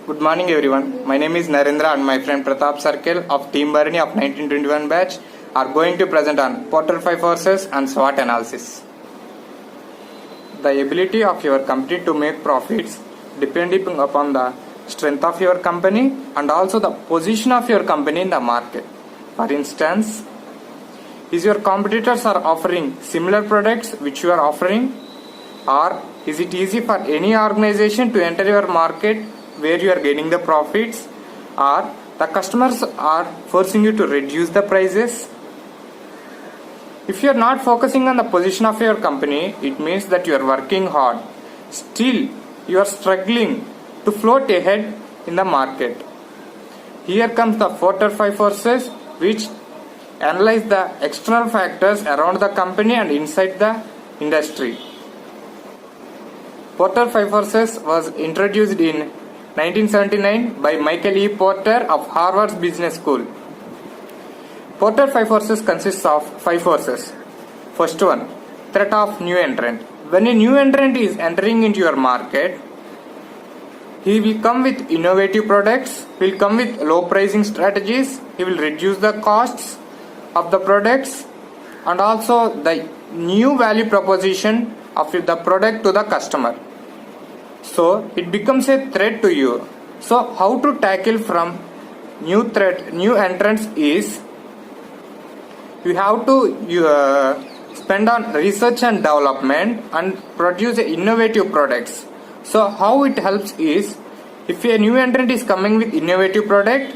Good morning everyone. My name is Narendra and my friend Pratap Circle of Team Barani of 1921 batch are going to present on Porter 5 forces and SWOT analysis. The ability of your company to make profits depending upon the strength of your company and also the position of your company in the market. For instance, is your competitors are offering similar products which you are offering, or is it easy for any organization to enter your market where you are gaining the profits, or the customers are forcing you to reduce the prices? If you are not focusing on the position of your company, it means that you are working hard. Still, you are struggling to float ahead in the market. Here comes the Porter 5 forces, which analyze the external factors around the company and inside the industry. Porter 5 forces was introduced in 1979 by Michael E. Porter of Harvard Business School. Porter 5 forces consists of 5 forces. First one, threat of new entrant. When a new entrant is entering into your market, he will come with innovative products, will come with low pricing strategies, he will reduce the costs of the products and also the new value proposition of the product to the customer. So it becomes a threat to you. So how to tackle from new entrants is you have to spend on research and development and produce innovative products. So how it helps is, if a new entrant is coming with innovative product,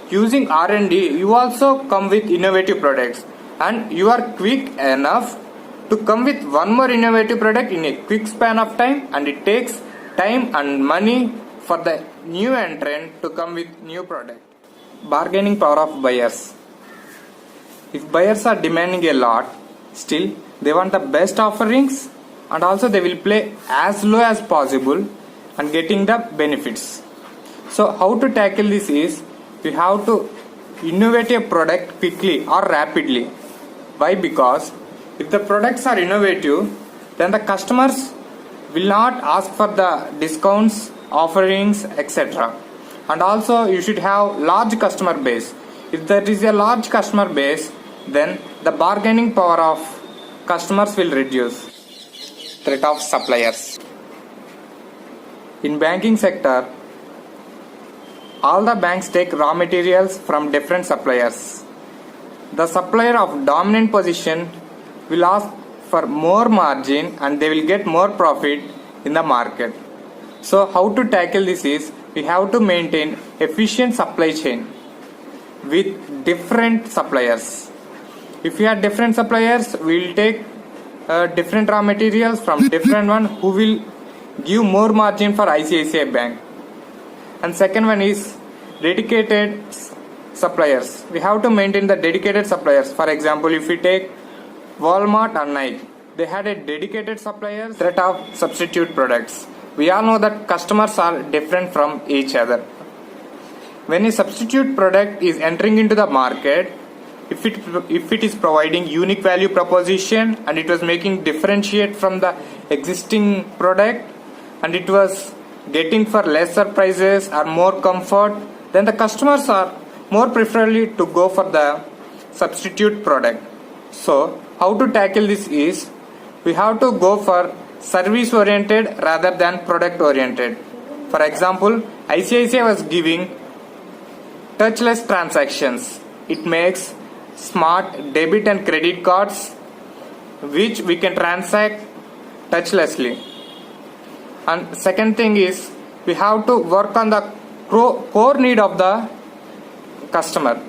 using R&D you also come with innovative products, and you are quick enough to come with one more innovative product in a quick span of time, and it takes time and money for the new entrant to come with new product. Bargaining power of buyers. If buyers are demanding a lot, still they want the best offerings, and also they will play as low as possible and getting the benefits. So how to tackle this is, you have to innovate a product quickly or rapidly. Why? Because if the products are innovative, then the customers will not ask for the discounts, offerings, etc. And also you should have large customer base. If there is a large customer base, then the bargaining power of customers will reduce. Threat of suppliers. In banking sector, all the banks take raw materials from different suppliers. The supplier of dominant position will ask for more margin and they will get more profit in the market. So how to tackle this is, we have to maintain efficient supply chain with different suppliers. If we have different suppliers, we will take different raw materials from different one who will give more margin for ICICI Bank. And second one is dedicated suppliers. We have to maintain the dedicated suppliers. For example, if we take Walmart and Nike, they had a dedicated supplier. Threat of substitute products. We all know that customers are different from each other. When a substitute product is entering into the market, if it is providing unique value proposition and it was making differentiate from the existing product, and it was getting for lesser prices or more comfort, then the customers are more preferably to go for the substitute product. So how to tackle this is, we have to go for service oriented rather than product oriented. For example, ICICI was giving touchless transactions. It makes smart debit and credit cards which we can transact touchlessly. And second thing is, we have to work on the core need of the customer.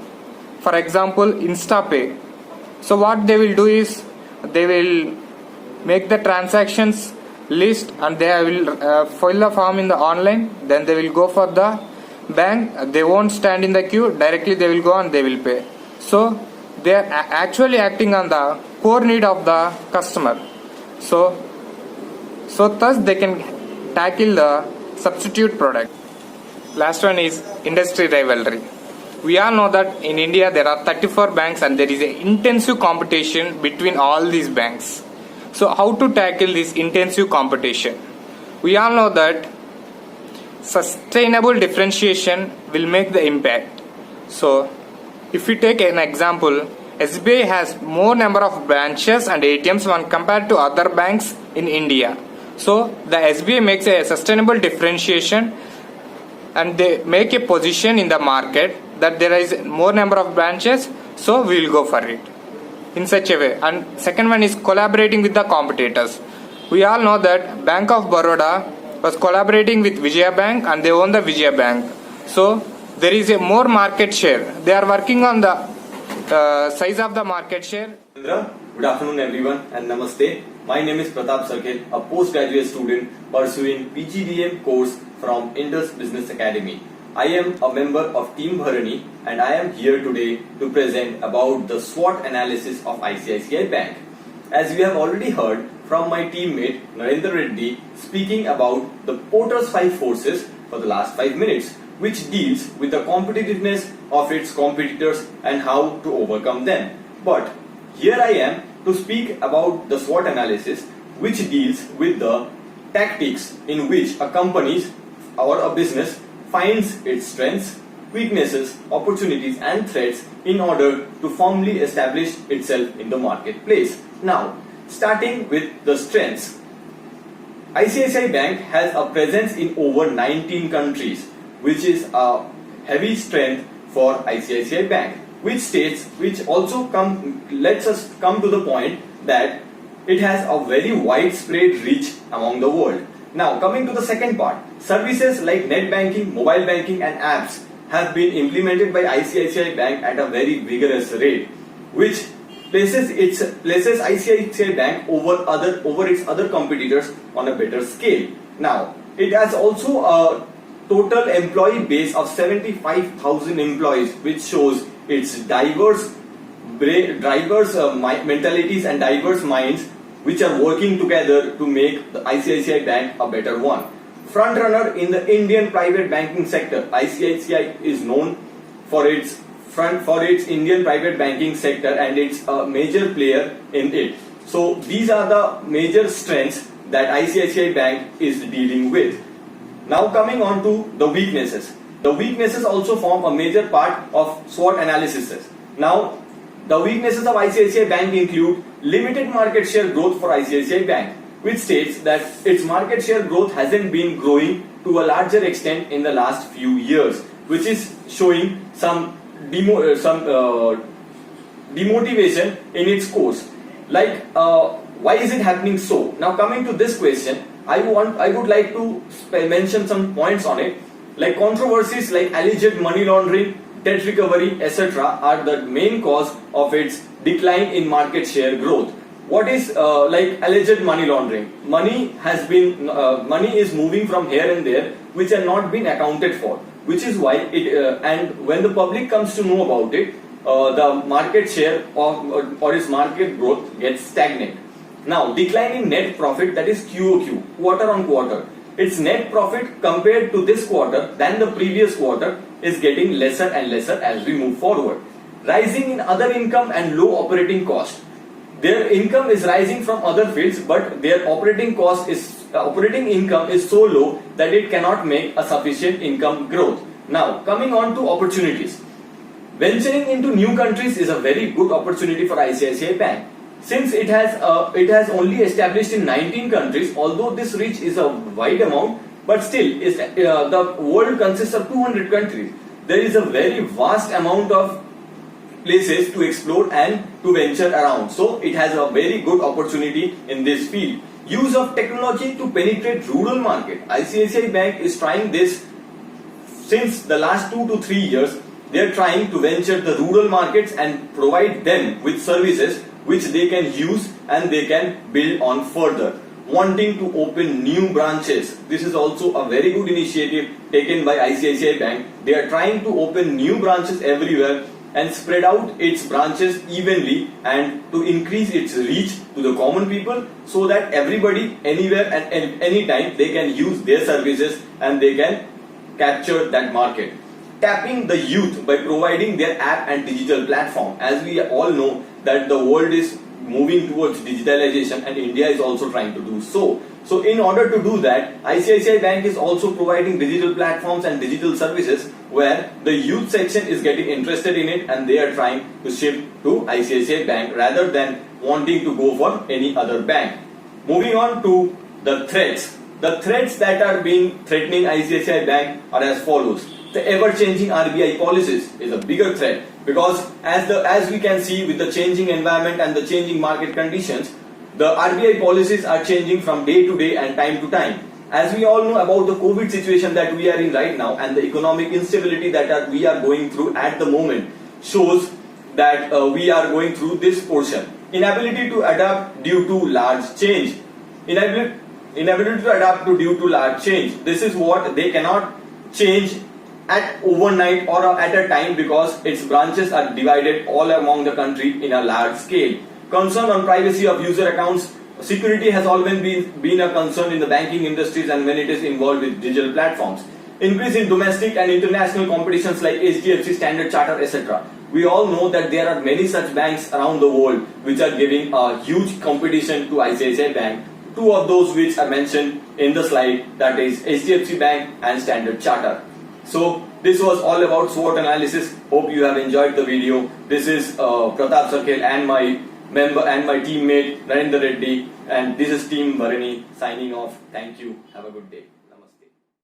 For example, InstaPay. So what they will do is, they will make the transactions list and they will fill the form in the online, then they will go for the bank. They won't stand in the queue, directly they will go and they will pay. So they are actually acting on the core need of the customer. So thus they can tackle the substitute product. Last one is industry rivalry. We all know that in India there are 34 banks and there is an intensive competition between all these banks. So how to tackle this intensive competition? We all know that sustainable differentiation will make the impact. So, if we take an example, SBI has more number of branches and ATMs when compared to other banks in India. So, the SBI makes a sustainable differentiation and they make a position in the market that there is more number of branches, so we will go for it in such a way. And second one is collaborating with the competitors. We all know that Bank of Baroda was collaborating with Vijaya Bank and they own the Vijaya Bank. So there is a more market share. They are working on the size of the market share. Good afternoon everyone and namaste. My name is Pratap Sarkar, a postgraduate student pursuing PGDM course from Indus Business Academy. I am a member of Team Bharani and I am here today to present about the SWOT analysis of ICICI Bank. As we have already heard from my teammate Narendra Reddy speaking about the Porter's 5 forces for the last 5 minutes, which deals with the competitiveness of its competitors and how to overcome them. But here I am to speak about the SWOT analysis, which deals with the tactics in which a company or a business finds its strengths, weaknesses, opportunities and threats in order to firmly establish itself in the marketplace. Now, starting with the strengths, ICICI Bank has a presence in over 19 countries, which is a heavy strength for ICICI Bank, which also lets us come to the point that it has a very widespread reach among the world. Now, coming to the second part, services like net banking, mobile banking and apps have been implemented by ICICI Bank at a very vigorous rate, which places ICICI Bank over its other competitors on a better scale. Now, it has also a total employee base of 75,000 employees, which shows its diverse mentalities and diverse minds which are working together to make the ICICI Bank a better one. Frontrunner in the Indian private banking sector, ICICI is known for its Indian private banking sector and it's a major player in it. So these are the major strengths that ICICI Bank is dealing with. Now coming on to the weaknesses. The weaknesses also form a major part of SWOT analysis. Now, the weaknesses of ICICI Bank include limited market share growth for ICICI Bank, which states that its market share growth hasn't been growing to a larger extent in the last few years, which is showing some demotivation in its course. Like, why is it happening so? Now, coming to this question, I would like to mention some points on it. Like controversies like alleged money laundering, debt recovery, etc. are the main cause of its decline in market share growth. What is like alleged money laundering? Money is moving from here and there, which are not been accounted for, which is why and when the public comes to know about it, the market share or its market growth gets stagnant. Now, decline in net profit, that is QOQ, quarter on quarter. Its net profit compared to this quarter than the previous quarter is getting lesser and lesser as we move forward. Rising in other income and low operating cost. Their income is rising from other fields, but their operating income is so low that it cannot make a sufficient income growth. Now, coming on to opportunities. Venturing into new countries is a very good opportunity for ICICI Bank. Since it has only established in 19 countries, although this reach is a wide amount, but still the world consists of 200 countries. There is a very vast amount of places to explore and to venture around. So it has a very good opportunity in this field. Use of technology to penetrate rural market. ICICI Bank is trying this since the last 2 to 3 years. They are trying to venture the rural markets and provide them with services which they can use and they can build on further. Wanting to open new branches. This is also a very good initiative taken by ICICI Bank. They are trying to open new branches everywhere and spread out its branches evenly and to increase its reach to the common people so that everybody, anywhere and anytime, they can use their services and they can capture that market. Tapping the youth by providing their app and digital platform. As we all know that the world is moving towards digitalization and India is also trying to do so. So in order to do that, ICICI Bank is also providing digital platforms and digital services where the youth section is getting interested in it and they are trying to shift to ICICI Bank rather than wanting to go for any other bank. Moving on to the threats. The threats that are being threatening ICICI Bank are as follows. The ever-changing RBI policies is a bigger threat because as we can see with the changing environment and the changing market conditions, the RBI policies are changing from day to day and time to time. As we all know about the COVID situation that we are in right now and the economic instability that we are going through at the moment shows that we are going through this portion. Inability to adapt due to large change. Inability to adapt due to large change. This is what they cannot change at overnight or at a time because its branches are divided all among the country in a large scale. Concern on privacy of user accounts. Security has always been a concern in the banking industries and when it is involved with digital platforms. Increase in domestic and international competitions like HDFC, Standard Chartered, etc. We all know that there are many such banks around the world which are giving a huge competition to ICICI Bank. Two of those which are mentioned in the slide, that is HDFC Bank and Standard Chartered. So this was all about SWOT analysis. Hope you have enjoyed the video. This is Pratap Sarkel and my member and my teammate Narendra Reddy, and this is Team Bharani signing off. Thank you. Have a good day.